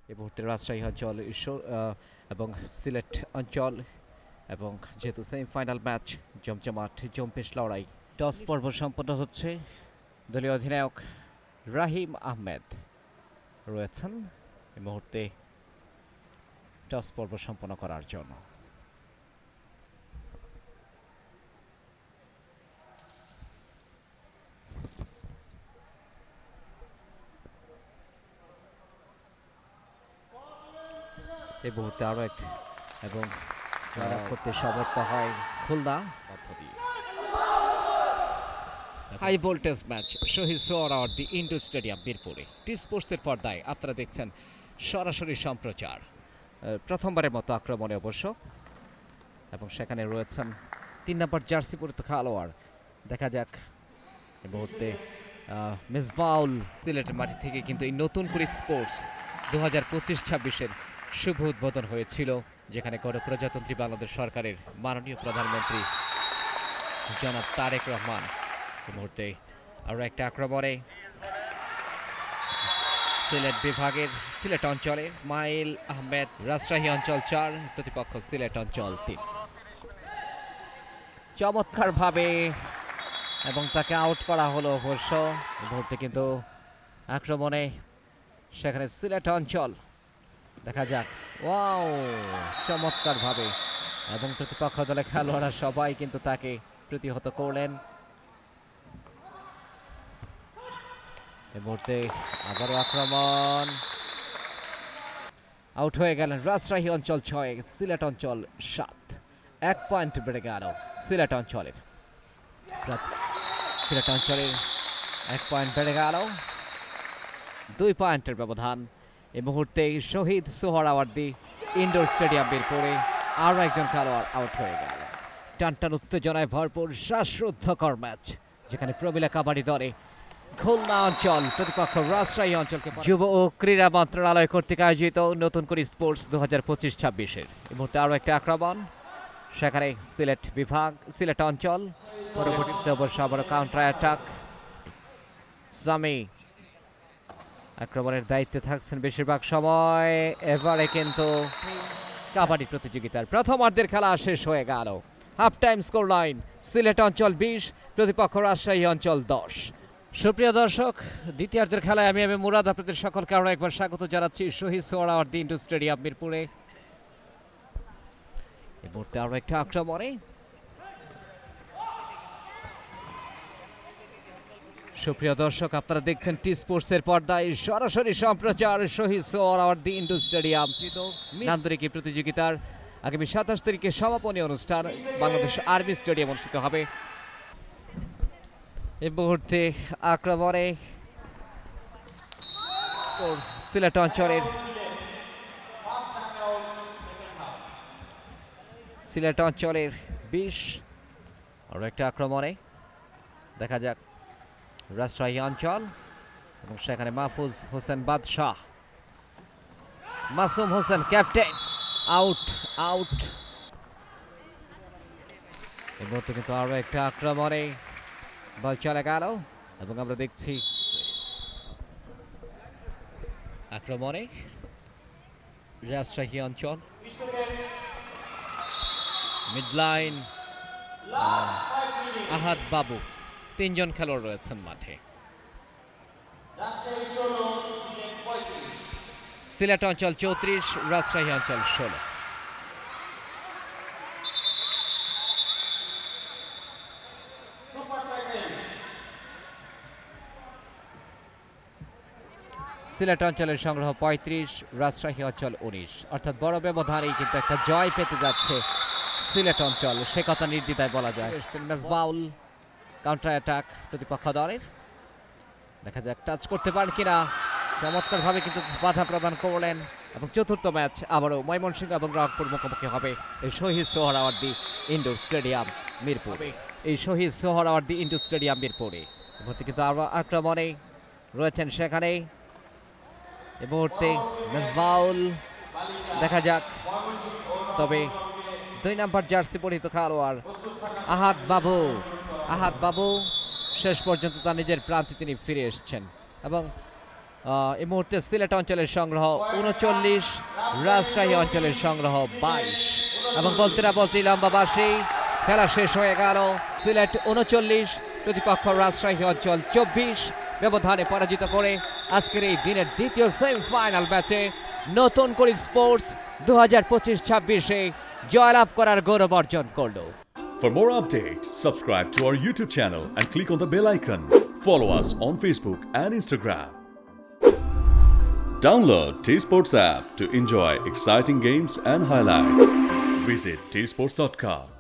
এই মুহূর্তে রাজশাহী অঞ্চল এবং সিলেট অঞ্চল এবং যেহেতু সেমিফাইনাল ম্যাচ জমজমাট জম্পেশ লড়াই টস পর্ব সম্পন্ন হচ্ছে। দলীয় অধিনায়ক রাহিম আহমেদ রয়েছেন এই মুহূর্তে টস পর্ব সম্পন্ন করার জন্য। এই মুহূর্তে আরো এক এবং করতে সমর্থ হয় Khulna high voltage match Shaheed Suhrawardy indoor stadium বীরপুরে টি স্পোর্টসের পর্দায় আপনারা দেখছেন সরাসরি সম্প্রচার। প্রথমবারের মতো আক্রমণে অবশ্য এবং সেখানে রয়েছেন 3 নম্বর জার্সি পরিহিত খেলোয়াড়। দেখা যাক এই মুহূর্তে মিসবাউল সিলেটের মাটি থেকে কিন্তু এই নতুন করে স্পোর্টস 2025-26-এর শুভ উদ্বোধন হয়েছিল, যেখানে গণপ্রজাতন্ত্রী বাংলাদেশ সরকারের মাননীয় প্রধানমন্ত্রী জনাব তারেক রহমান এই মুহূর্তে আরও একটা আক্রমণে সিলেট বিভাগের সিলেট অঞ্চলে ইসমাইল আহমেদ রাজশাহী অঞ্চল 4, প্রতিপক্ষ সিলেট অঞ্চল 3। চমৎকারভাবে এবং তাকে আউট করা হলো অবশ্য এই মুহূর্তে, কিন্তু আক্রমণে সেখানে সিলেট অঞ্চল। দেখা যাক, ওয়াও চমৎকারভাবে এবং প্রতিপক্ষ দলের খেলোয়াড়রা সবাই কিন্তু তাকে প্রতিহত করলেন। এই মুহূর্তে আবারও আক্রমণ, আউট হয়ে গেলেন রাজশাহী অঞ্চল 6, সিলেট অঞ্চল 7। 1 পয়েন্ট বেড়ে গেল সিলেট অঞ্চলের। সিলেট অঞ্চলের 1 পয়েন্ট বেড়ে গেল, 2 পয়েন্টের ব্যবধান। এই মুহূর্তে শহীদ সোহরাওয়ার্দী ইনডোর স্টেডিয়াম বীরপুরে আরও একজন খেলোয়াড় আউট হয়ে গেল। টানটান উত্তেজনায় ভরপুর শ্বাসরুদ্ধকর ম্যাচ, যেখানে প্রমিলা কাবাডি দলে খুলনা অঞ্চল প্রতিপক্ষ রাজশাহী অঞ্চলকে। যুব ও ক্রীড়া মন্ত্রণালয় কর্তৃক আয়োজিত নতুন করে স্পোর্টস 2025-26-এর এই মুহূর্তে আরও একটা আক্রমণ, সেখানে সিলেট বিভাগ সিলেট অঞ্চল। পরবর্তীতে অবশ্য আবারও কাউন্টার অ্যাটাক। সামি আক্রমণের দায়িত্বে থাকছেন বেশিরভাগ সময়। এবারে কিন্তু কাবাডি প্রতিযোগিতার প্রথমার্ধের খেলা শেষ হয়ে গেল। Half time score line Sylhet অঞ্চল 20, প্রতিপক্ষ রাজশাহী অঞ্চল 10। সুপ্রিয় দর্শক, দ্বিতীয়ার্ধের খেলায় আমি মুরাদ আপনাদের সকলকে আরও একবার স্বাগত জানাচ্ছি শহীদ সোহরাওয়ার্দী ইনডোর স্টেডিয়াম মিরপুরে। এই মুহূর্তে আরও একটা আক্রমণে সুপ্রিয় দর্শক, আপনারা দেখছেন টি স্পোর্টসের পর্দায় সরাসরি সম্প্রচার শহীদ সোহরাওয়ার্দী ইনডোর স্টেডিয়াম নান্দনিক প্রতিযোগিতার আগামী 27 তারিখে সমাপনী অনুষ্ঠান বাংলাদেশ আর্মি স্টেডিয়াম অনুষ্ঠিত হবে। এই মুহূর্তে আক্রমণে সিলেট অঞ্চলের সিলেট অঞ্চলের 20। আরও একটা আক্রমণে দেখা যাক রাজশাহী অঞ্চল এবং সেখানে মাহফুজ হোসেন বাদশাহ, Masum Hossain captain out out. এই মুহূর্তে কিন্তু আরও একটা আক্রমণে বল চলে গেল এবং আমরা দেখছি আক্রমণে রাজশাহী অঞ্চল মিডলাইন আহাদ বাবু, 3 জন খেলোয়াড় রয়েছেন মাঠে। সিলেট অঞ্চল 34, রাজশাহী অঞ্চল 16। সিলেট অঞ্চলের সংগ্রহ 35, রাজশাহী অঞ্চল 19, অর্থাৎ বড় ব্যবধানেই কিন্তু একটা জয় পেতে যাচ্ছে সিলেট অঞ্চল, সে কথা নির্দ্বিধায় বলা যায়। মেজবাউল কাউন্টার অ্যাটাক প্রতিপক্ষ দলের, দেখা যাক টাচ করতে পারেন কিনা। চমৎকারভাবে কিন্তু বাধা প্রদান করলেন এবং চতুর্থ ম্যাচ আবারও ময়মনসিংহ এবং রংপুর মুখোমুখি হবে এই শহীদ সোহরাওয়ার্দী ইনডোর স্টেডিয়াম মিরপুরে। এই শহীদ সোহরাওয়ার্দী ইনডোর স্টেডিয়াম মিরপুরে কিন্তু আরো আক্রমণে রয়েছেন সেখানে। এই মুহূর্তে মেজবাউল, দেখা যাক, তবে 2 নম্বর জার্সি পরিহিত খেলোয়াড় আহাদ বাবু শেষ পর্যন্ত তার নিজের প্রান্তে তিনি ফিরে এসেছেন এবং এই মুহূর্তে সিলেট অঞ্চলের সংগ্রহ ৩৯, রাজশাহী অঞ্চলের সংগ্রহ ২২ এবং বলতে না বলতেই লম্বা বাঁশি, খেলা শেষ হয়ে গেল। সিলেট ৩৯, প্রতিপক্ষ রাজশাহী অঞ্চল ২৪ ব্যবধানে পরাজিত করে আজকের এই দিনের দ্বিতীয় সেমিফাইনাল ম্যাচে নতুন করে স্পোর্টস ২০২৫-২৬-এ জয়লাভ করার গৌরব অর্জন করল। For more updates, subscribe to our YouTube channel and click on the bell icon. Follow us on Facebook and Instagram. Download T-Sports app to enjoy exciting games and highlights. Visit tsports.com.